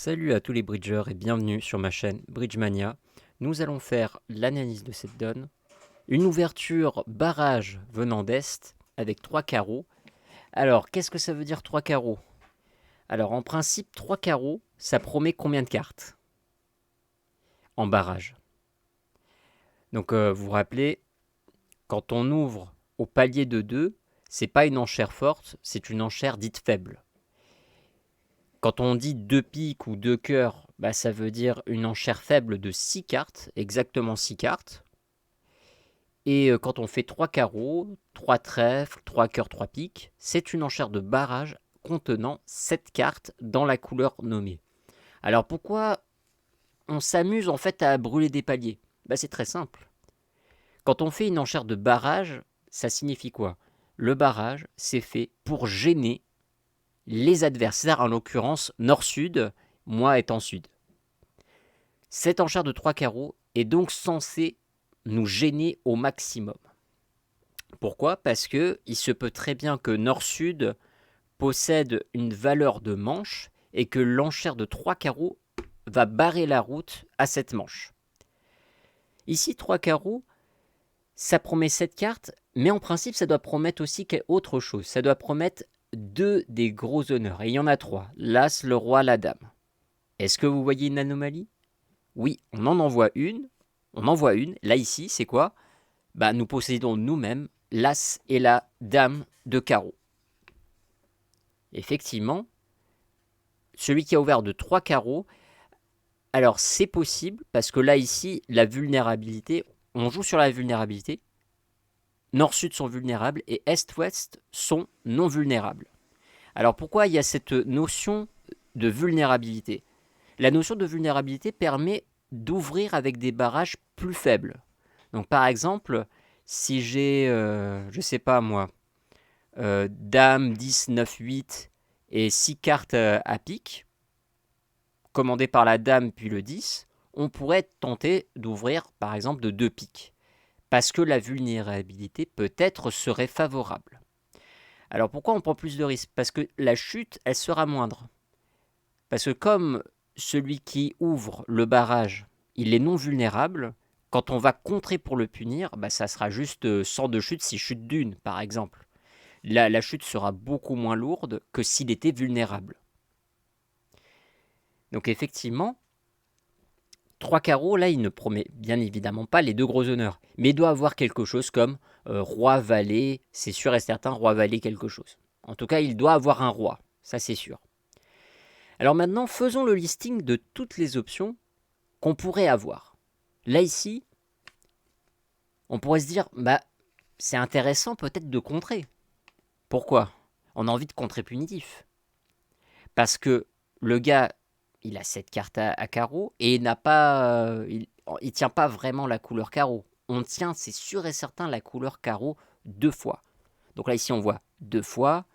Salut à tous les bridgers et bienvenue sur ma chaîne Bridgemania. Nous allons faire l'analyse de cette donne. Une ouverture barrage venant d'Est avec 3 carreaux. Alors, qu'est-ce que ça veut dire 3 carreaux? Alors, en principe, 3 carreaux, ça promet combien de cartes en barrage? Donc, vous vous rappelez, quand on ouvre au palier de 2, c'est pas une enchère forte, c'est une enchère dite faible. Quand on dit 2 piques ou 2 cœurs, ça veut dire une enchère faible de 6 cartes, exactement 6 cartes. Et quand on fait 3 carreaux, 3 trèfles, 3 cœurs, 3 piques, c'est une enchère de barrage contenant 7 cartes dans la couleur nommée. Alors pourquoi on s'amuse en fait à brûler des paliers? C'est très simple. Quand on fait une enchère de barrage, ça signifie quoi? Le barrage, c'est fait pour gêner les adversaires, en l'occurrence nord-sud, moi étant sud. Cette enchère de 3 carreaux est donc censée nous gêner au maximum. Pourquoi? Parce qu'il se peut très bien que nord-sud possède une valeur de manche et que l'enchère de 3 carreaux va barrer la route à cette manche. Ici, 3 carreaux, ça promet 7 cartes, mais en principe, ça doit promettre aussi autre chose. Ça doit promettre 2 des gros honneurs. Et il y en a 3. L'As, le Roi, la Dame. Est-ce que vous voyez une anomalie? Oui, on en envoie une. On envoie une. Là, ici, c'est quoi? Nous possédons nous-mêmes l'As et la Dame de carreau. Effectivement, celui qui a ouvert de 3 carreaux, alors c'est possible, parce que là, ici, la vulnérabilité, on joue sur la vulnérabilité. Nord-Sud sont vulnérables et Est-Ouest sont non vulnérables. Alors pourquoi il y a cette notion de vulnérabilité? La notion de vulnérabilité permet d'ouvrir avec des barrages plus faibles. Donc par exemple, si j'ai, je sais pas moi, Dame, 10, 9, 8 et 6 cartes à pique, commandées par la Dame puis le 10, on pourrait tenter d'ouvrir par exemple de 2 piques, parce que la vulnérabilité peut-être serait favorable. Alors pourquoi on prend plus de risques? Parce que la chute, elle sera moindre. Parce que comme celui qui ouvre le barrage, il est non vulnérable, quand on va contrer pour le punir, ça sera juste 100 de chute si chute d'une, par exemple. La chute sera beaucoup moins lourde que s'il était vulnérable. Donc effectivement, 3 carreaux, là, il ne promet bien évidemment pas les 2 gros honneurs, mais il doit avoir quelque chose comme roi, valet, c'est sûr et certain, roi, valet, quelque chose. En tout cas, il doit avoir un roi, ça c'est sûr. Alors maintenant, faisons le listing de toutes les options qu'on pourrait avoir. Là, ici, on pourrait se dire, c'est intéressant peut-être de contrer. Pourquoi? On a envie de contrer punitif. Parce que le gars, il a cette carte à carreau et il n'a pas, il tient pas vraiment la couleur carreau. On tient, c'est sûr et certain, la couleur carreau 2 fois. Donc là, ici, on voit 2 fois,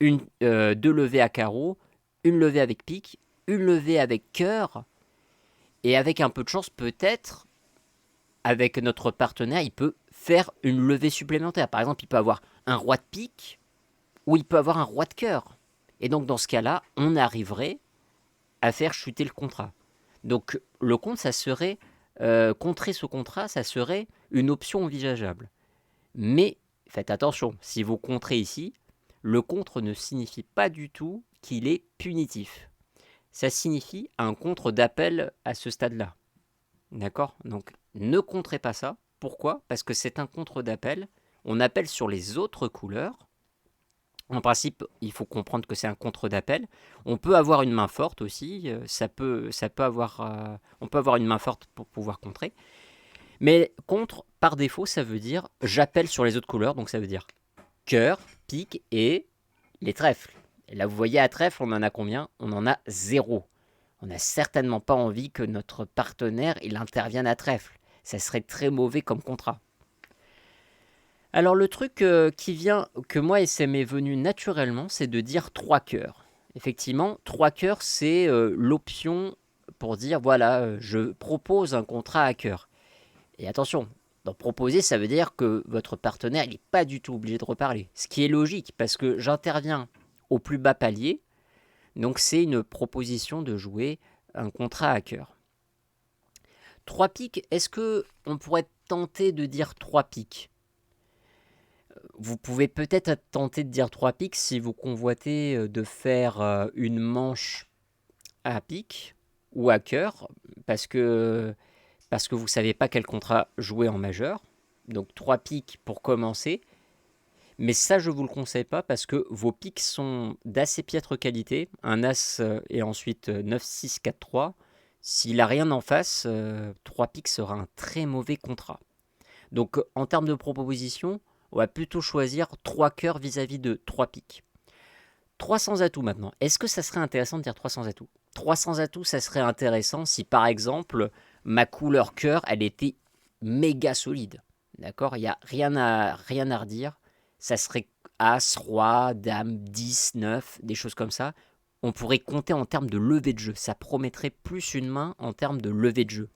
2 levées à carreau, une levée avec pique, une levée avec cœur, et avec un peu de chance, peut-être, avec notre partenaire, il peut faire une levée supplémentaire. Par exemple, il peut avoir un roi de pique, ou il peut avoir un roi de cœur. Et donc, dans ce cas-là, on arriverait à faire chuter le contrat. Donc, le compte, ça serait, contrer ce contrat, ça serait une option envisageable. Mais, faites attention, si vous contrez ici, le contre ne signifie pas du tout qu'il est punitif. Ça signifie un contre d'appel à ce stade-là. D'accord? Donc, ne contrez pas ça. Pourquoi? Parce que c'est un contre d'appel. On appelle sur les autres couleurs. En principe, il faut comprendre que c'est un contre d'appel. On peut avoir une main forte aussi. On peut avoir une main forte pour pouvoir contrer. Mais contre, par défaut, ça veut dire j'appelle sur les autres couleurs. Donc ça veut dire cœur, pique et les trèfles. Et là, vous voyez, à trèfle, on en a combien? On en a 0. On n'a certainement pas envie que notre partenaire il intervienne à trèfle. Ça serait très mauvais comme contrat. Alors le truc qui vient, que moi ça m'est venu naturellement, c'est de dire 3 cœurs. Effectivement, 3 cœurs, c'est l'option pour dire, voilà, je propose un contrat à cœur. Et attention, dans proposer, ça veut dire que votre partenaire n'est pas du tout obligé de reparler. Ce qui est logique, parce que j'interviens au plus bas palier. Donc c'est une proposition de jouer un contrat à cœur. 3 piques, est-ce que on pourrait tenter de dire 3 piques? Vous pouvez peut-être être tenté de dire 3 piques si vous convoitez de faire une manche à pique ou à cœur, parce que vous ne savez pas quel contrat jouer en majeur. Donc 3 piques pour commencer. Mais ça, je ne vous le conseille pas parce que vos piques sont d'assez piètre qualité. Un As et ensuite 9, 6, 4, 3. S'il n'a rien en face, 3 piques sera un très mauvais contrat. Donc en termes de proposition, on va plutôt choisir 3 cœurs vis-à-vis de 3 piques. 300 atouts maintenant. Est-ce que ça serait intéressant de dire 300 atouts? 300 atouts, ça serait intéressant si par exemple ma couleur cœur, elle était méga solide. D'accord? Il n'y a rien à redire. Ça serait As, Roi, Dame, 10, 9, des choses comme ça. On pourrait compter en termes de levée de jeu. Ça promettrait plus une main en termes de levée de jeu.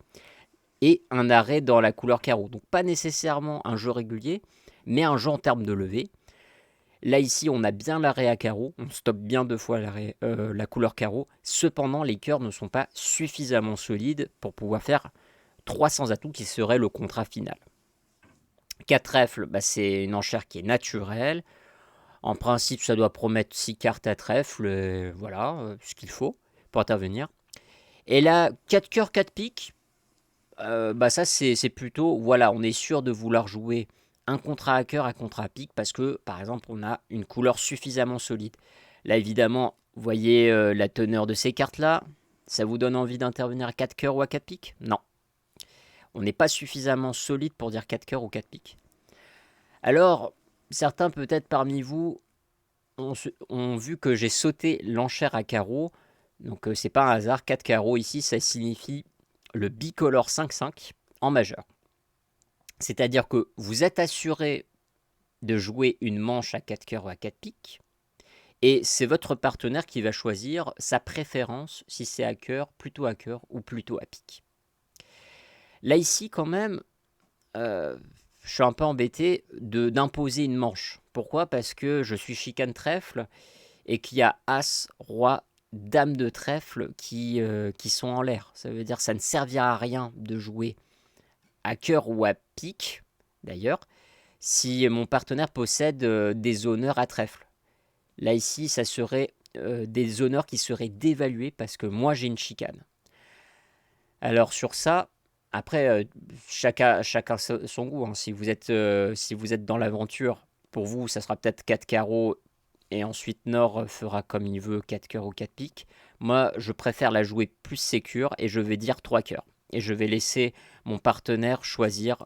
Et un arrêt dans la couleur carreau. Donc pas nécessairement un jeu régulier, mais un jeu en termes de levée. Là ici on a bien l'arrêt à carreau, on stoppe bien 2 fois la couleur carreau. Cependant les cœurs ne sont pas suffisamment solides pour pouvoir faire 300 atouts qui serait le contrat final. 4 trèfles, c'est une enchère qui est naturelle. En principe ça doit promettre 6 cartes à trèfle, voilà ce qu'il faut pour intervenir. Et là 4 cœurs, 4 piques, ça c'est plutôt, voilà, on est sûr de vouloir jouer un contrat à cœur, un contrat à pique, parce que par exemple on a une couleur suffisamment solide. Là évidemment, vous voyez la teneur de ces cartes là, ça vous donne envie d'intervenir à 4 cœurs ou à 4 piques? Non. On n'est pas suffisamment solide pour dire 4 cœurs ou 4 piques. Alors, certains peut-être parmi vous ont vu que j'ai sauté l'enchère à carreau, donc c'est pas un hasard, 4 carreaux ici ça signifie le bicolore 5-5 en majeur. C'est-à-dire que vous êtes assuré de jouer une manche à 4 cœurs ou à 4 piques, et c'est votre partenaire qui va choisir sa préférence, si c'est à cœur, plutôt à cœur ou plutôt à pique. Là ici quand même, je suis un peu embêté d'imposer une manche. Pourquoi? Parce que je suis chicane trèfle et qu'il y a As, Roi, Dame de trèfle qui sont en l'air. Ça veut dire que ça ne servira à rien de jouer à cœur ou à pique, d'ailleurs, si mon partenaire possède des honneurs à trèfle. Là ici, ça serait des honneurs qui seraient dévalués parce que moi j'ai une chicane. Alors sur ça, après, chacun son goût. Hein. Si vous êtes dans l'aventure, pour vous, ça sera peut-être 4 carreaux et ensuite Nord fera comme il veut 4 cœurs ou 4 piques. Moi, je préfère la jouer plus sécure et je vais dire 3 cœurs. Et je vais laisser mon partenaire choisir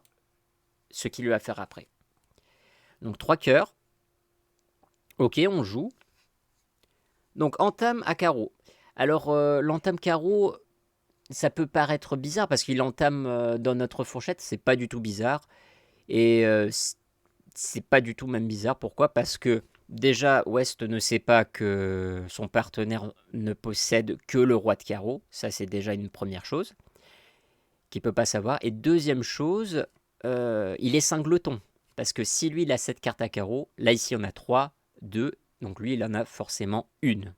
ce qu'il va faire après. Donc 3 cœurs. Ok, on joue. Donc entame à carreau. Alors l'entame carreau, ça peut paraître bizarre parce qu'il entame dans notre fourchette, c'est pas du tout bizarre. Et c'est pas du tout même bizarre. Pourquoi? Parce que déjà, West ne sait pas que son partenaire ne possède que le roi de carreau. Ça, c'est déjà une première chose qu'il peut pas savoir. Et deuxième chose, il est singleton. Parce que si lui, il a 7 cartes à carreau, là, ici, on a 3, 2. Donc lui, il en a forcément une.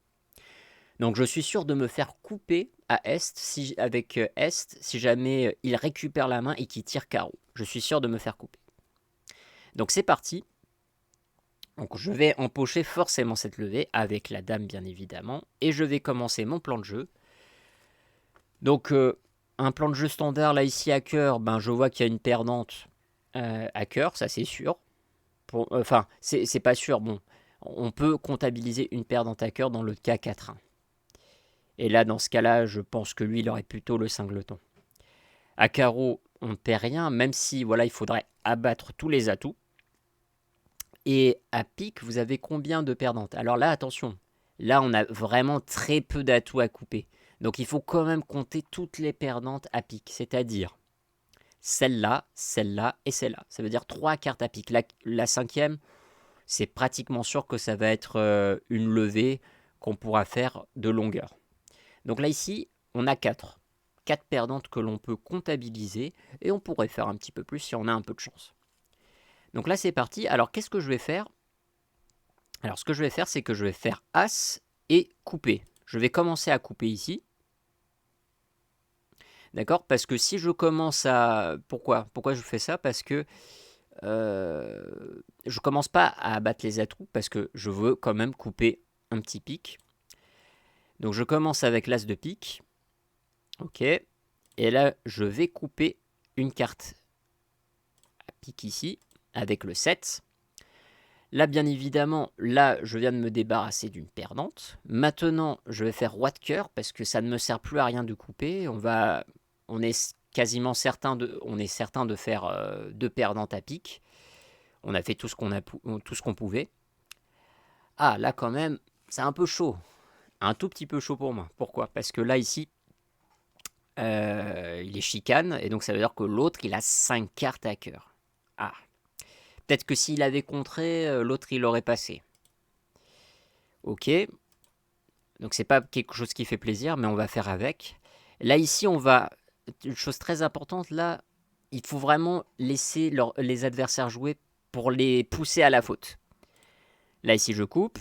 Donc je suis sûr de me faire couper à Est, avec Est, si jamais il récupère la main et qu'il tire carreau. Je suis sûr de me faire couper. Donc c'est parti. Donc je vais empocher forcément cette levée, avec la dame bien évidemment, et je vais commencer mon plan de jeu. Donc un plan de jeu standard, là ici à cœur, je vois qu'il y a une perdante à cœur, ça c'est sûr. Enfin, c'est pas sûr, bon, on peut comptabiliser une perdante à cœur dans le cas 4-1. Et là, dans ce cas-là, je pense que lui, il aurait plutôt le singleton. À carreau, on ne perd rien, même si voilà, il faudrait abattre tous les atouts. Et à pique, vous avez combien de perdantes? Alors là, attention, là, on a vraiment très peu d'atouts à couper. Donc il faut quand même compter toutes les perdantes à pique, c'est-à-dire celle-là, celle-là et celle-là. Ça veut dire 3 cartes à pique. La cinquième, c'est pratiquement sûr que ça va être une levée qu'on pourra faire de longueur. Donc là ici, on a 4. 4 perdantes que l'on peut comptabiliser et on pourrait faire un petit peu plus si on a un peu de chance. Donc là c'est parti. Alors qu'est-ce que je vais faire? Alors ce que je vais faire, c'est que je vais faire As et couper. je vais commencer à couper ici. D'accord? Parce que si je commence à... Pourquoi je fais ça? Parce que je commence pas à abattre les atouts parce que je veux quand même couper un petit pic. Donc je commence avec l'as de pique. Ok. Et là, je vais couper une carte à pique ici avec le 7. Là, bien évidemment, là, je viens de me débarrasser d'une perdante. Maintenant, je vais faire roi de cœur parce que ça ne me sert plus à rien de couper. On est quasiment certain de faire 2 perdantes à pique. On a fait tout ce qu'on pouvait. Ah, là, quand même, c'est un peu chaud. Un tout petit peu chaud pour moi. Pourquoi? Parce que là, ici, il est chicane. Et donc, ça veut dire que l'autre, il a 5 cartes à cœur. Ah. Peut-être que s'il avait contré, l'autre, il aurait passé. Ok. Donc, c'est pas quelque chose qui fait plaisir, mais on va faire avec. Là, ici, on va... Une chose très importante, là, il faut vraiment laisser les adversaires jouer pour les pousser à la faute. Là, ici, je coupe.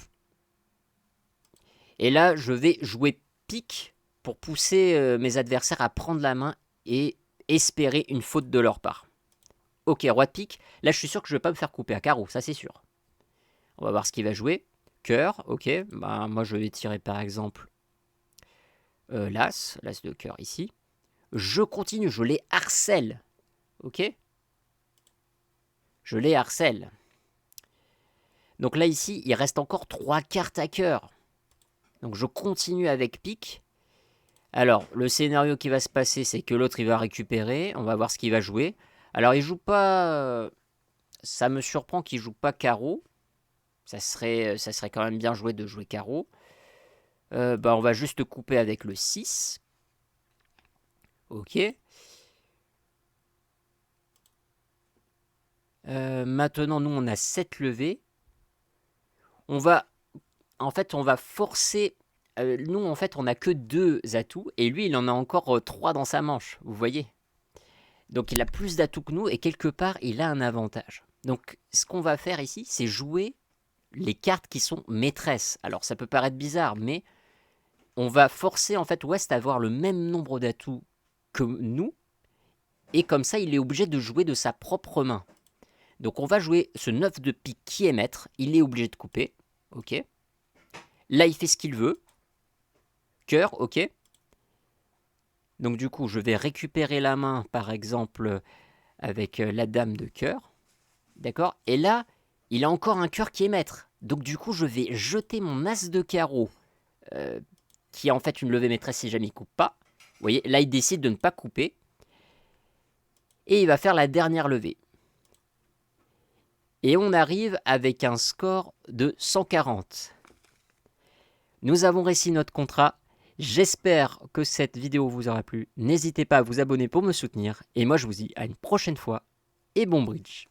Et là, je vais jouer pique pour pousser mes adversaires à prendre la main et espérer une faute de leur part. Ok, roi de pique. Là, je suis sûr que je ne vais pas me faire couper à carreau, ça c'est sûr. On va voir ce qu'il va jouer. Cœur, ok. Bah, moi, je vais tirer par exemple l'as de cœur ici. Je continue, je les harcèle. Ok? Je les harcèle. Donc là, ici, il reste encore 3 cartes à cœur. Donc je continue avec pique. Alors, le scénario qui va se passer, c'est que l'autre, il va récupérer. On va voir ce qu'il va jouer. Alors, il joue pas... Ça me surprend qu'il joue pas carreau. Ça serait quand même bien joué de jouer carreau. On va juste couper avec le 6. Ok. Maintenant, nous, on a 7 levées. On va forcer... nous, en fait, on n'a que 2 atouts. Et lui, il en a encore 3 dans sa manche. Vous voyez? Donc, il a plus d'atouts que nous. Et quelque part, il a un avantage. Donc, ce qu'on va faire ici, c'est jouer les cartes qui sont maîtresses. Alors, ça peut paraître bizarre, mais on va forcer, en fait, West à avoir le même nombre d'atouts que nous. Et comme ça, il est obligé de jouer de sa propre main. Donc, on va jouer ce 9 de pique qui est maître. Il est obligé de couper. Ok. Là, il fait ce qu'il veut. Cœur, ok. Donc du coup, je vais récupérer la main, par exemple, avec la dame de cœur. D'accord? Et là, il a encore un cœur qui est maître. Donc du coup, je vais jeter mon as de carreau, qui est en fait une levée maîtresse si jamais il ne coupe pas. Vous voyez, là, il décide de ne pas couper. Et il va faire la dernière levée. Et on arrive avec un score de 140. Nous avons réussi notre contrat. J'espère que cette vidéo vous aura plu. N'hésitez pas à vous abonner pour me soutenir. Et moi, je vous dis à une prochaine fois. Et bon bridge.